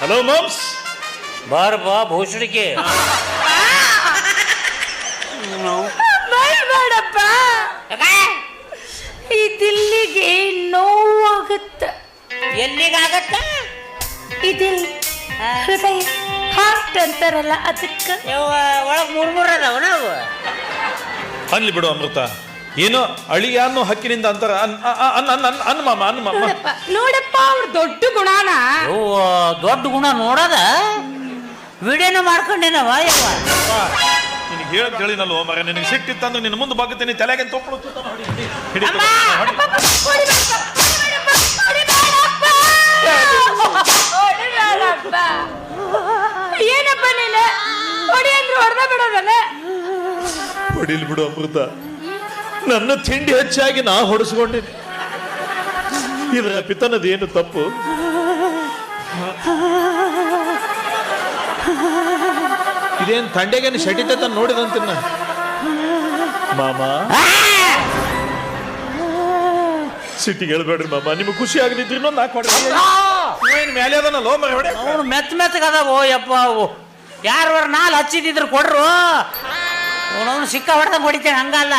Hello moms. ಬಾರ ಬಾ ಭೂಷಣಿಕೆ. ಬೇಡಪ್ಪ, ಇದಿಲ್ಲಿಗೆ ನೋವಾಗುತ್ತ. ಎಲ್ಲಿಗಾಗತ್ತ? ಇದಿಲ್ ಹೃದಯ, ಹಾರ್ಟ್ ಅಂತಾರಲ್ಲ ಅದಕ್ಕೆ. ಒಳಗ್ ಮೂರ್ ಅದಾವ ನಾವು. ಅನ್ಲಿ ಬಿಡು ಅಮೃತ, ಏನೋ ಅಳಿಯ ಅನ್ನೋ ಹಕ್ಕಿನಿಂದ ಅಂತಾರ. ಅನ್ ಮಾಮ. ನೋಡಪ್ಪ ಅವ್ರ ದೊಡ್ಡ ಗುಣನ. ದೊಡ್ಡ ಗುಣ ನೋಡದ ವಿಡಿಯೋನ ಮಾಡ್ಕೊಂಡೇನವ. ನಿನಗೆ ಹೇಳಕ್ ಹೇಳಿನಲ್ವ ಮರ, ನಿನಗೆ ಸಿಟ್ಟಿತ್ತಂದ್ರೆ ನಿನ್ನ ಮುಂದೆ ಬಾಗುತ್ತೇನೆ, ತಲೆಗೆ ತೊಪ್ಪಳು ಏನಪ್ಪ ನೀನು ಹೊಡಿ ಅಂದ್ರೆ ಹೊಡೆದ ಬಿಡೋದಲ್ಲ. ಹೊಡಿಲ್ ಬಿಡು ಅಮೃತ, ನನ್ನ ತಿಂಡಿ ಹೆಚ್ಚಾಗಿ ನಾ ಹೊಡೆಸ್ಕೊಂಡಿನಿ. ಇದರ ಪಿತನದ ಏನು ತಪ್ಪು? ಇದೇನು ತಂಡೆಗೇನು ಶಟಿತ ನೋಡಿದಂತಿನ್ನ ಮಾಮ. ಸಿಟ್ಟಿಗೆ ಹೇಳ್ಬೇಡ್ರಿ ಮಾಮ, ನಿಮ್ಗೆ ಖುಷಿ ಆಗದಿದ್ರಿ ಇನ್ನೊಂದು ಏನು ಮೇಲೆ ಅದನ್ನಲ್ಲೋ ಮರ ಹೊಡೆ. ಅವ್ನು ಮೆತ್ತಗದಾವೋ ಯಪ್ಪ. ಅವು ಯಾರು ನಾಲ್ ಹಚ್ಚಿದ್ರು ಕೊಡ್ರು. ಅವನು ಸಿಕ್ಕ ಹೊಡೆದಂಗೆ ಹೊಡಿತೇನೆ, ಹಂಗಲ್ಲ.